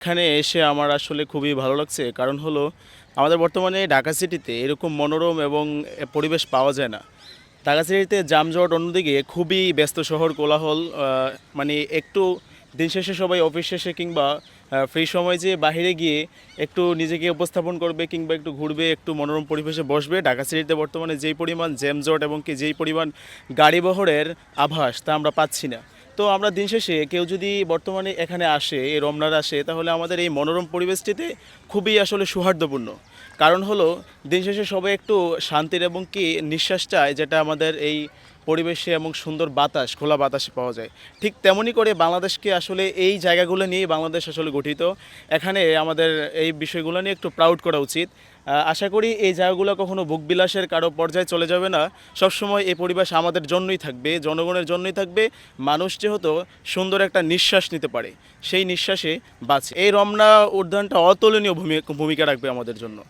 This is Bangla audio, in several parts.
এখানে এসে আমার আসলে খুবই ভালো লাগছে। কারণ হলো আমাদের বর্তমানে ঢাকা সিটিতে এরকম মনোরম এবং পরিবেশ পাওয়া যায় না। ঢাকা সিটিতে যানজট অন্যদিকে খুবই ব্যস্ত শহর কোলাহল মানে একটু দিন শেষে সবাই অফিস শেষে কিংবা ফ্রি সময় যে বাহিরে গিয়ে একটু নিজেকে উপস্থাপন করবে কিংবা একটু ঘুরবে, একটু মনোরম পরিবেশে বসবে। ঢাকা সিটিতে বর্তমানে যেই পরিমাণ জ্যামজট এবং কি যেই পরিমাণ গাড়ি বহরের আভাস তা আমরা পাচ্ছি না। তো আমরা দিন শেষে কেউ যদি বর্তমানে এখানে আসে, এই রমনার আসে, তাহলে আমাদের এই মনোরম পরিবেশটিতে খুবই আসলে সৌহার্দ্যপূর্ণ। কারণ হলো দিন শেষে সবাই একটু শান্তির এবং কি নিঃশ্বাস চায়, যেটা আমাদের এই পরিবেশে এবং সুন্দর বাতাস, খোলা বাতাসে পাওয়া যায়। ঠিক তেমনই করে বাংলাদেশকে আসলে এই জায়গাগুলো নিয়েই বাংলাদেশ আসলে গঠিত। এখানে আমাদের এই বিষয়গুলো নিয়ে একটু প্রাউড করা উচিত। আশা করি এই জায়গাগুলো কখনো ভোগবিলাসের কারো পর্যায়ে চলে যাবে না। সবসময় এই পরিবেশ আমাদের জন্যই থাকবে, জনগণের জন্যই থাকবে। মানুষ যেহেতু সুন্দর একটা নিঃশ্বাস নিতে পারে, সেই নিঃশ্বাসে বাঁচে। এই রমনা উদ্যানটা অতুলনীয় ভূমিকা রাখবে আমাদের জন্য।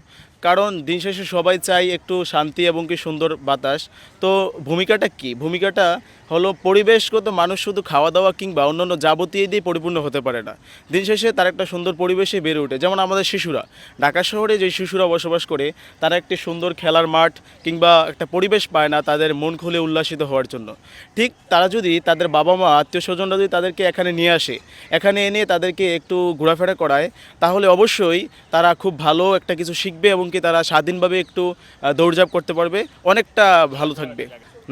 কারণ দিন শেষে সবাই চায় একটু শান্তি এবং কি সুন্দর বাতাস। তো ভূমিকাটা কি? ভূমিকাটা হলো পরিবেশগত। মানুষ শুধু খাওয়া দাওয়া কিংবা অন্যান্য যাবতীয় দিয়ে পরিপূর্ণ হতে পারে না। দিন শেষে তার একটা সুন্দর পরিবেশে বেড়ে ওঠে। যেমন আমাদের শিশুরা, ঢাকা শহরে যে শিশুরা বসবাস করে, তারা একটি সুন্দর খেলার মাঠ কিংবা একটা পরিবেশ পায় না তাদের মন খুলে উল্লাসিত হওয়ার জন্য। ঠিক তারা যদি তাদের বাবা মা, আত্মীয় স্বজনরা যদি তাদেরকে এখানে নিয়ে আসে, এখানে এনে তাদেরকে একটু ঘোরাফেরা করায়, তাহলে অবশ্যই তারা খুব ভালো একটা কিছু শিখবে এবং কি তারা স্বাধীনভাবে একটু দৌড়ঝাঁপ করতে পারবে, অনেকটা ভালো থাকবে।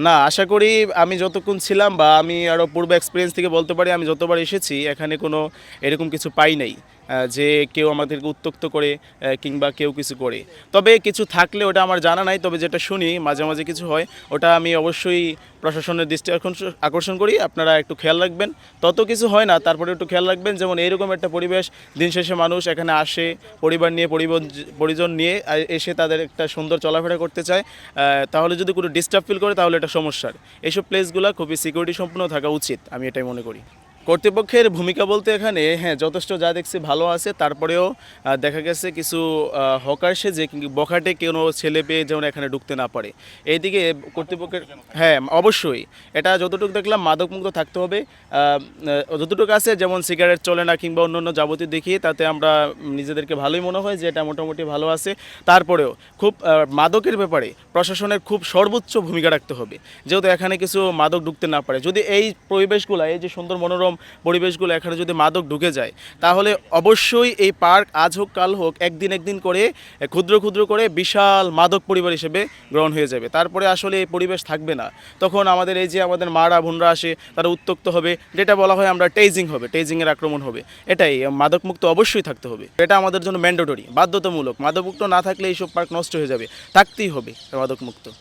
না, আশা করি আমি যতক্ষণ ছিলাম বা আমি আরও পূর্ব এক্সপিরিয়েন্স থেকে বলতে পারি, আমি যতবার এসেছি এখানে কোনো এরকম কিছু পাই নাই যে কেউ আমাদেরকে উত্ত্যক্ত করে কিংবা কেউ কিছু করে। তবে কিছু থাকলে ওটা আমার জানা নাই, তবে যেটা শুনি মাঝে মাঝে কিছু হয়, ওটা আমি অবশ্যই প্রশাসনের দৃষ্টি আকর্ষণ করি। আপনারা একটু খেয়াল রাখবেন। তত কিছু হয় না, তারপরে একটু খেয়াল রাখবেন। যেমন এইরকম একটা পরিবেশ, দিন শেষে মানুষ এখানে আসে পরিবার নিয়ে, পরিজন নিয়ে এসে তাদের একটা সুন্দর চলাফেরা করতে চায়। তাহলে যদি কোনো ডিস্টার্ব ফিল করে তাহলে এটা সমস্যার। এইসব প্লেসগুলো খুবই সিকিউরিটি সম্পন্ন থাকা উচিত, আমি এটাই মনে করি। কর্তৃপক্ষের ভূমিকা বলতে এখানে হ্যাঁ যথেষ্ট যা দেখছি ভালো আছে। তারপরেও দেখা গেছে কিছু হকার সেজে বখাটে কোনো ছেলে পেয়ে যেমন এখানে ঢুকতে না পারে, এইদিকে কর্তৃপক্ষের। হ্যাঁ অবশ্যই, এটা যতটুকু দেখলাম মাদকমুক্ত থাকতে হবে। যতটুকু আছে, যেমন সিগারেট চলে না কিংবা অন্যান্য যাবতীয় দেখি, তাতে আমরা নিজেদেরকে ভালোই মনে হয় যে এটা মোটামুটি ভালো আছে। তারপরেও খুব মাদকের ব্যাপারে প্রশাসনের খুব সর্বোচ্চ ভূমিকা রাখতে হবে, যেহেতু এখানে কিছু মাদক ঢুকতে না পারে। যদি এই পরিবেশগুলো, এই যে সুন্দর মনোরম পরিবেশগুলো, এখানে যদি মাদক ঢুকে যায়, তাহলে অবশ্যই এই পার্ক আজ হোক কাল হোক একদিন করে ক্ষুদ্র ক্ষুদ্র করে বিশাল মাদক পরিবার হিসেবে গ্রহণ হয়ে যাবে। তারপরে আসলে এই পরিবেশ থাকবে না। তখন আমাদের এই যে আমাদের মারা বোনরা আসে, তারা উত্ত্যক্ত হবে, যেটা বলা হয় আমরা টেজিং হবে, টেজিংয়ের আক্রমণ হবে। এটাই মাদকমুক্ত অবশ্যই থাকতে হবে। এটা আমাদের জন্য ম্যান্ডেটরি, বাধ্যতামূলক। মাদকমুক্ত না থাকলে এইসব পার্ক নষ্ট হয়ে যাবে। থাকতেই হবে মাদকমুক্ত।